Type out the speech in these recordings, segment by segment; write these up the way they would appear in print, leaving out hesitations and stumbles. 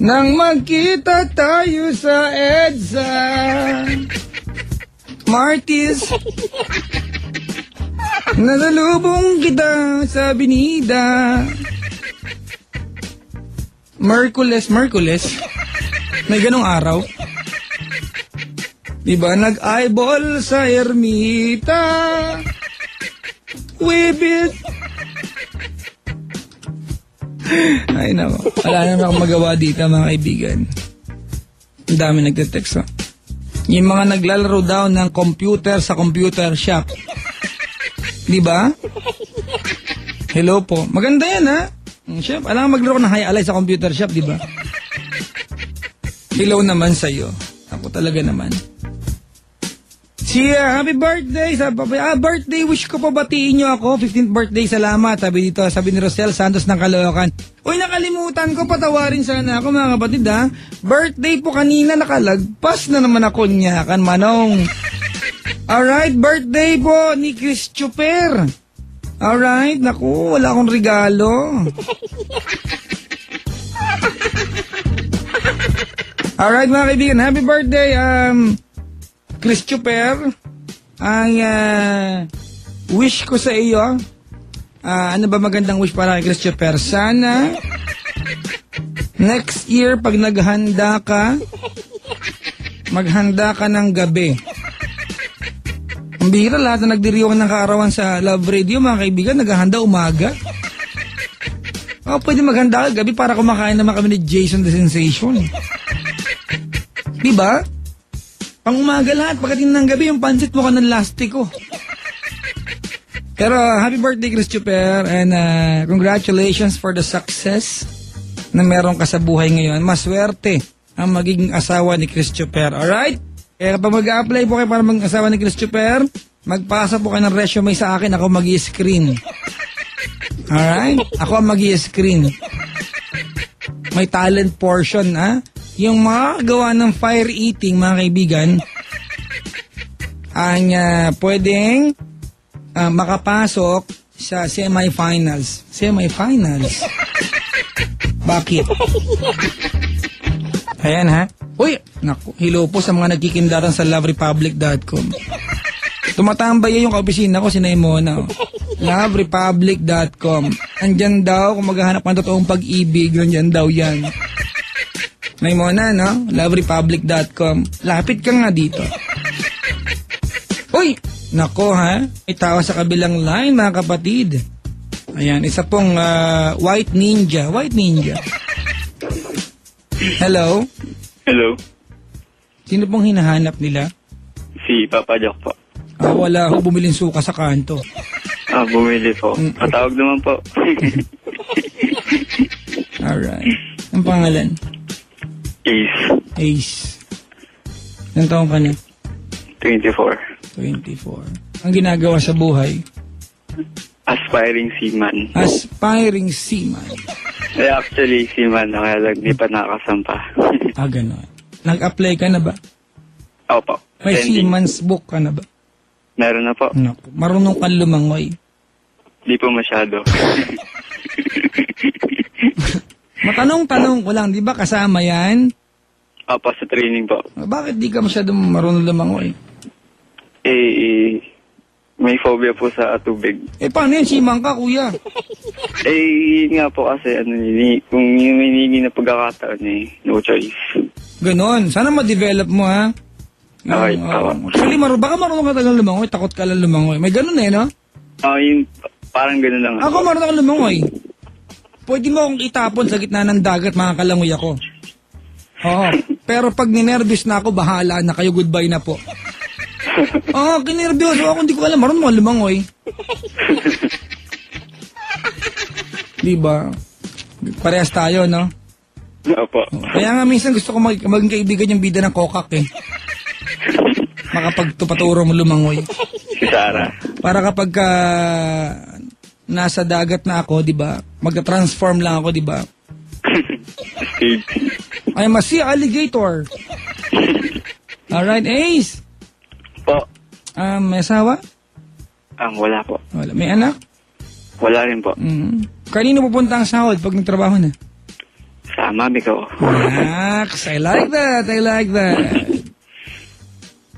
Nang magkita tayo sa EDSA Martis, nasalubong kita sa binida. Merkules. May ganong araw. Diba nag-eyeball sa ermita? Wibit. Ay nako, wala naman akong magawa dito mga kaibigan. Ang dami nagte-text oh. Yung mga naglalaro daw ng computer sa computer shop. Diba? Hello po. Maganda yan ha. Chef, alam nga maglaro ng high-alay sa computer shop, diba? Hello naman sa'yo. Ako talaga naman. Happy birthday! Birthday wish ko pa batiin nyo ako. 15th birthday, salamat. Sabi ni Rosel Santos ng Caloocan. Uy, nakalimutan ko, patawarin sana ako mga kapatid ha. Birthday po kanina, nakalagpas na naman ako niyakan, manong. Alright, birthday po ni Chris Chuper. Alright, naku, wala akong regalo. Alright mga kaibigan, happy birthday, Chris Chuper. Ang wish ko sa iyo, ano ba magandang wish para kay Chris Chuper? Sana next year pag maghanda ka ng gabi. Ang bihira, lahat na nagdiriwang ng kaarawan sa Love Radio, mga kaibigan, naghahanda umaga. Pwede maghanda ka gabi para kumakain naman kami ni Jason the Sensation. Diba? Pang umaga lahat, pagdating ng gabi, yung pansit mo ka ng lastiko. Pero happy birthday, Chris Chuper, and congratulations for the success na meron ka sa buhay ngayon. Maswerte ang magiging asawa ni Chris Chuper, alright? Kaya kapag mag-a-apply po kayo para maging asawa ni Chris Chuper, magpasa po kayo ng resume sa akin, ako mag-i-screen. Alright? Ako ang mag-i-screen. May talent portion, ha? Yung mga gawa ng fire eating, mga kaibigan, ang pwedeng makapasok sa semifinals. Semifinals. Bakit? Ayan ha. Uy, naku, hello po sa mga nagkikindaran sa loverepublic.com. Tumatambay yung kaopisina ko, si Naimona. Loverepublic.com. Andyan daw, kung maghahanap ng totoong pag-ibig, andyan daw yan. May muna, no? Loverepublic.com. Lapit ka nga dito. Uy! Nako, ha? May tawa sa kabilang line, mga kapatid. Ayan, isa pong White Ninja. White Ninja. Hello? Hello? Sino pong hinahanap nila? Si Papa Jack po. Wala ako bumiling suka sa kanto. Bumili po. Patawag naman po. Alright. Ang pangalan? Ace. Ilang taong ka na? 24. Ang ginagawa sa buhay? Aspiring seaman. Aspiring seaman. Actually, seaman na kaya lang di pa nakasampa. Ganon. Nag-apply ka na ba? Opo. May seaman's book ka na ba? Meron na po. Naku, marunong kang lumangoy? Di po masyado. Matanong-tanong ko lang, di ba kasama yan? Opo, sa training po. Bakit di ka masyadong marunong lumangoy? May phobia po sa tubig. Paano yan? Simang ka, kuya. Yun nga po kasi, kung yung hinigi na pagkakataon, no choice. Ganon. Sana ma-develop mo, ha? Okay, actually, baka marunong ka talagang lumangoy, takot ka lang lumangoy. May ganon no? Yun, parang ganon lang. Ako marunong ka lumangoy. Pwede mo akong itapon sa gitna ng dagat, makakalangoy ako. Oo. Pero pag ninervous na ako, bahala na kayo, goodbye na po. Kinervous ako, hindi ko alam, marunong mga lumangoy. Diba? Parehas tayo, no? Opo. Kaya nga minsan gusto ko maging kaibigan yung bida ng kokak makapagtupaturo mo lumangoy. Si Sarah. Para kapag nasa dagat na ako, di ba? Mag-transform lang ako, di ba? I'm a sea alligator. Alright, Ace. Po. May asawa? Wala po. Wala. May anak? Wala rin po. Kanino pupunta ang sahod pag nagtrabaho na? Sa sa mami ko. Max, I like that.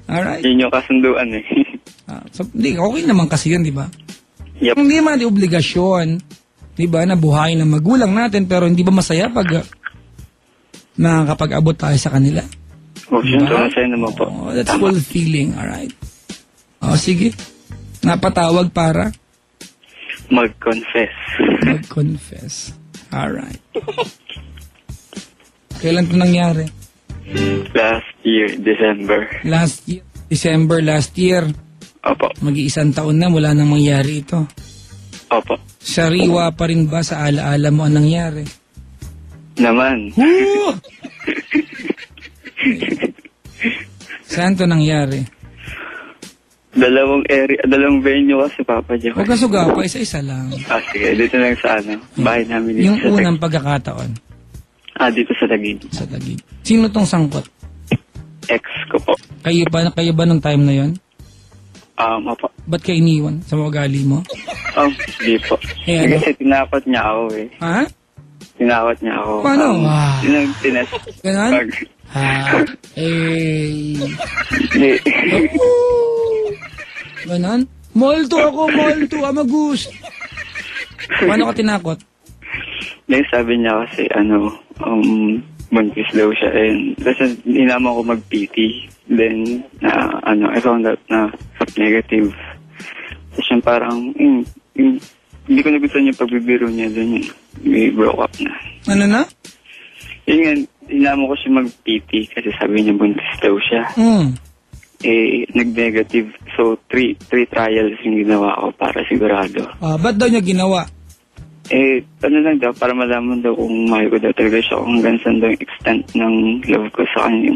Alright. Yun yung kasunduan eh. So, okay naman kasi yun, di ba? Yep. Hindi man di obligasyon, di ba, na buhayin ng magulang natin, pero hindi ba masaya pag nakakapag-abot tayo sa kanila? Siyempre, masaya naman po. That's fulfilling, alright. Sige. Napatawag para? Mag-confess. Alright. Kailan ito nangyari? Last year, December. December last year. Opo. Mag-iisang taon na, wala nang mangyari ito. Opo. Sariwa pa rin ba sa alaala mo ang nangyari? Naman. Saan ito nangyari? Dalawang venue kasi, Papa Joe. Huwag ka sugapa, isa-isa lang. Sige. Dito lang sa bahay namin dito Yung sa unang pagkakataon. dito sa Taguig. Sa Taguig. Sino tong sangkot? Ex ko po. Kayo ba nung time na yon? Opo. Ba't ka iniwan sa mga ugali mo? Di po. Ano? Kasi tinakot niya ako eh. Ha? Tinakot niya ako. Paano? Tinas. Ganon? Hindi. Ganon? Molto, amagus. Paano ka tinakot? Sabi niya kasi, buntis daw siya. Kasi inaman ko mag-PT. Then, I found out na negative. Tapos yung parang, hindi ko nagustuhan yung pagbibiro niya doon yun. May broke up na. Ano na? Yun nga, inaman ko siya mag-PT kasi sabi niya buntis daw siya. Nag-negative. So, three trials yung ginawa ko para sigurado. Ba't daw niya ginawa? Lang daw, para malaman daw kung mahal ko daw talaga siya, kung hanggang saan daw yung extent ng love ko sa kanya.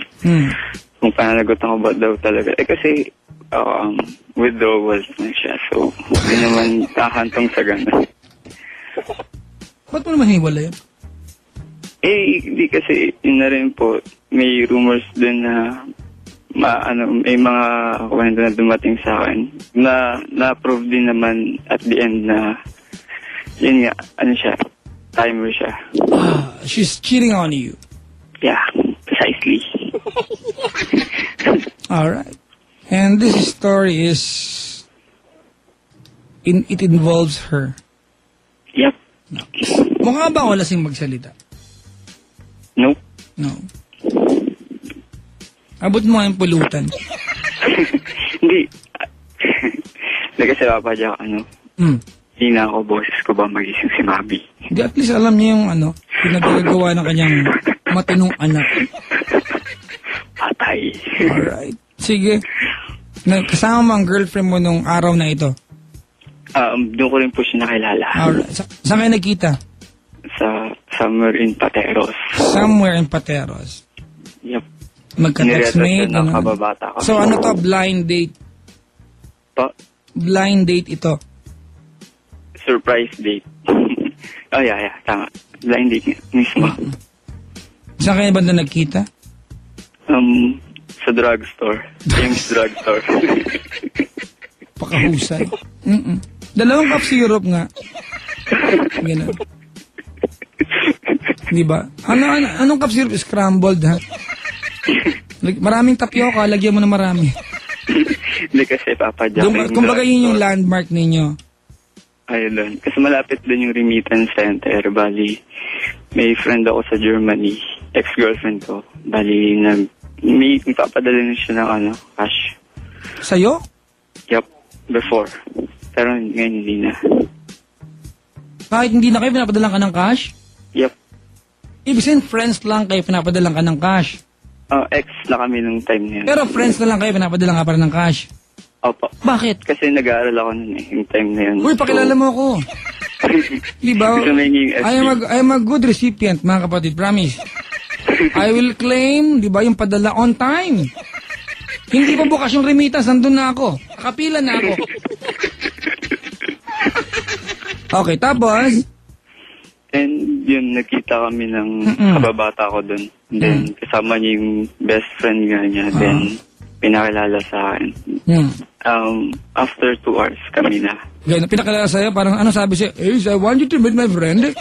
Kung pananagutan ko ba daw talaga. Kasi, withdrawal na siya. So, hindi naman kakantong sa gano'n. Ba't mo naman hiniwala yun? Hindi kasi, yun na rin po, may rumors din na may mga kwento na dumating sa akin na na-prove din naman at the end na yun nga, siya, timer siya. She's cheating on you. Yeah, precisely. Alright. And this story is, it involves her. Yep. No. Mukha ba ako lasing magsalita? Nope. No. Abot mo yung pulutan. Hindi. Hindi kasi Papa Jack, hina ako, boses ko ba magising si Mabi? Hindi, at least alam niya yung pinagagawa ng kanyang matinong anak. Patay. Alright. Sige. Kasama mo ang girlfriend mo nung araw na ito? Doon ko rin po siya nakilala. Alright. Saan kayo nagkita? Somewhere in Pateros. Somewhere in Pateros. Yep. Magka-textmate? Kababata ko. So ano to? Blind date? Blind date ito? Surprise date. Yeah. Tama. Blind date mismo. Saan kayo ba na nagkita? Sa drugstore. James Drugstore. Pakahusay. Dalawang cup syrup nga. Ganun. Di ba? Anong cup syrup? Scrambled, ha? Maraming tapioca, lagyan mo na marami. Hindi kasi Papa Jack. Kumbaga yun yung landmark ninyo. Ayun. Kasi malapit din yung remittance center. Bali, may friend ako sa Germany. Ex-girlfriend ko. Bali, may papadala na siya ng cash. Sa'yo? Yup. Before. Pero ngayon hindi na. Kahit hindi na kayo pinapadalang ka ng cash? Yup. Ibig sabihin, friends lang kayo pinapadalang ka ng cash? Ex na kami nung time na yun. Pero friends na lang kayo pinapadalang ka pa rin ng cash? Opo. Bakit? Kasi nag-aaral ako nun yung time na yun. Uy, pakilala mo ako. Diba? I am a good recipient, mga kapatid. Promise. I will claim, diba, yung padala on time. Hindi pa bukas yung remittance, nandun na ako. Nakapila na ako. Okay, tapos? And yun, nakita kami ng kababata ko dun. Then, kasama niya yung best friend nga niya. Then, pinakilala sa akin. After 2 hours kami na. Ganun, pinakilala sa'yo, parang ano sabi siya? I want you to meet my friend.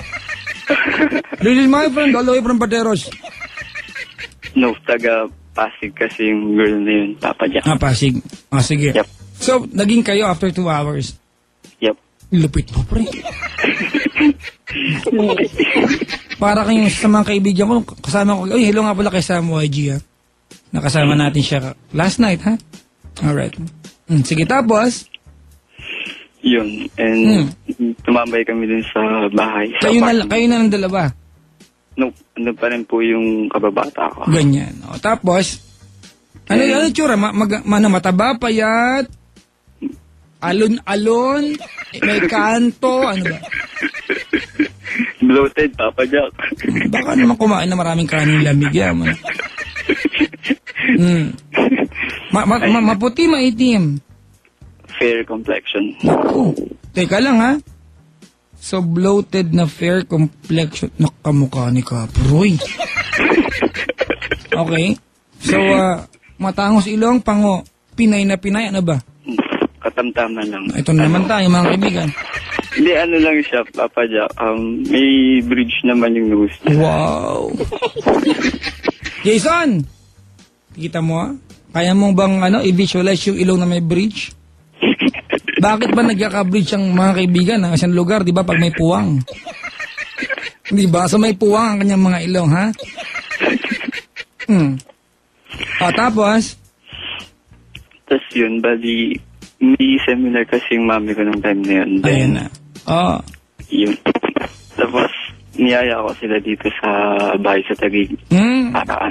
Lilil, my friend, all the way from Pateros. No, taga Pasig kasi yung girl na yun, Papa Jack. Pasig. Sige. Yep. So, naging kayo after 2 hours. Yep. Lupit mo, pre. Para kayong sa mga kaibigan ko, kasama ko, hello nga pala kay Sam YG, ha? Nakasama natin siya last night, ha? Alright. Sige, tapos? Yun. And tumambay kami dun sa bahay. Kayo na ng dalawa? No, ano pa rin po yung kababata ko. Ganyan. Tapos, ano tsura? Mataba, payat, alon-alon, may kanto, ano ba? Bloated, Papa Jack. Baka naman kumain na maraming kanin lamig yan. Maputi, maitim. Fair complexion. Teka lang, ha? So, bloated na fair complexion. Nakamukha ni Kaproy. Okay. So, matangos ilong, pango. Pinay na pinay, ano ba? Katamtaman lang. Ito naman tayo, mga kaibigan. Hindi, ano lang siya, Papa Jack. May bridge naman yung nose niya. Wow. Jason! Kita mo, ha? Kaya mong bang, i-visualize yung ilong na may bridge? Bakit ba nagkaka-bridge ang mga kaibigan ng isang lugar, di ba, pag may puwang? Di ba? So may puwang ang kanyang mga ilong, ha? Tapos? Tapos yun, bali, may seminar kasi yung mami ko ng time na yun. Ayan na. Yun. Tapos, niyaya ko sila dito sa bahay sa Taguig. Para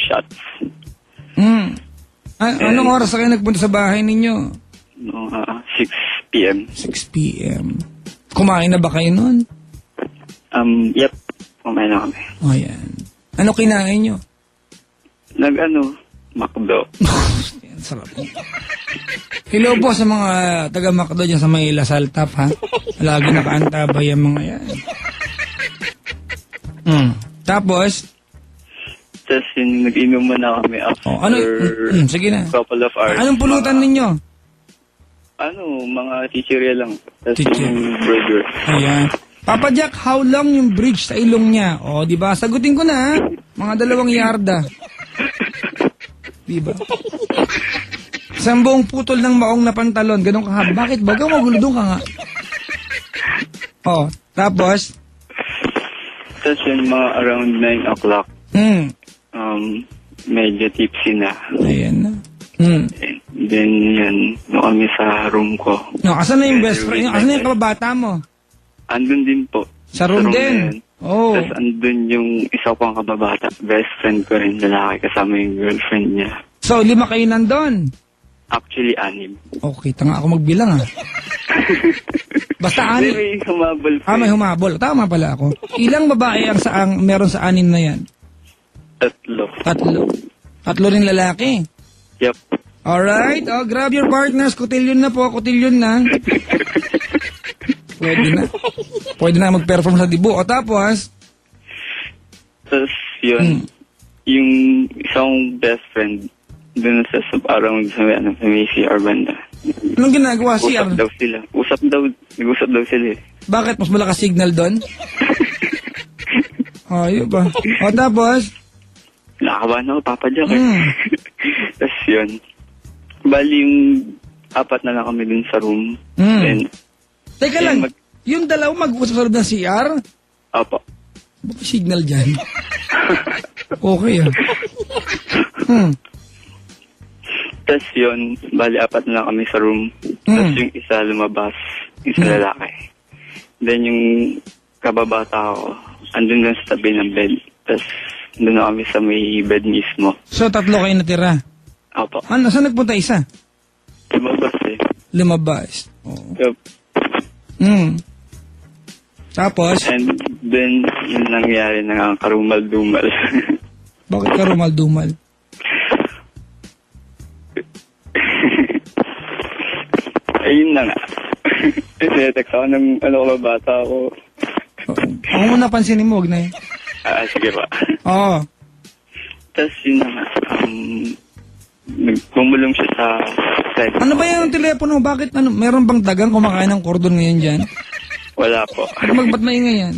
shots. Anong oras kayo nagpunta sa bahay ninyo? 6 p.m. 6 p.m. Kumain na ba kayo nun? Yep. Kumain na kami. Ayan. Ano kinain nyo? Macdo. Yan, sarap. Hello po sa mga taga-Macdo dyan sa may Lasal Top, ha? Lagi nakaantabay ang mga yan. Tapos? Tapos nag-inom na kami after sige na. couple of hours. Anong pulutan ninyo? Mga chichirya lang. Tapos yung burger. Ayan. Papa Jack, how long yung bridge sa ilong niya? Di ba? Sagutin ko na, ha? Mga 2 yarda. Di ba? Isang buong putol ng maong na pantalon. Ganun ka, bakit ba? Gaw maguludong ka nga. Tapos? Tapos yun, mga around 9 o'clock. Medyo tipsy na. Ayan na. Then yan, kami sa room ko. Asan na yung best friend? Asan na yung kababata mo? Andun din po. Sa room din? Tapos andun yung isa pang kababata. Best friend ko rin, lalaki, kasama yung girlfriend niya. So, 5 kayo nandun? Actually, 6. Okay, tanga ako magbilang, ha? Basta 6. May humabol. May humabol. Tama pala ako. Ilang babae ang meron sa 6 na yan? 3. 3 rin lalaki? Yep. Alright. Grab your partners. Cotillion na po. Cotillion na. Pwede na mag-perform sa dibu. Tapos? Tapos, yun. Yung isang best friend, doon sa around sa may CR banda. Anong ginagawa CR? Usap daw sila. Nag-usap daw sila eh. Bakit? Mas malakas signal doon? Yun ba? Tapos? Nakakabahan ako, Papa Jack. Tapos yun. Bali yung 4 na lang kami dun sa room. Then, teka lang, yung 2 mag-usap sa loob ng CR? Opo. Bakit signal dyan? Okay, ha? Tapos yun, bali 4 na lang kami sa room. Tapos yung isa lumabas, isa lalaki. Then yung kababata ko, andun lang sa tabi ng bed. Tapos doon na kami sa may bed mismo. So 3 kayo natira? Opo. Saan nagpunta isa? Lumabas eh. Lumabas. Yep. Tapos? And then, yun nangyari na nga karumal-dumal. Bakit karumal-dumal? Ayun na nga. Kasi text ako ng bata ako. Ako mo napansinin mo, huwag na yun. Sige pa. Oo. Tapos yun na nga. Nagpumulong siya sa side. Ano ba yung telepono? Bakit? Meron bang dagang kumakain ng cordon ngayon dyan? Wala po. Ba't maingay yan?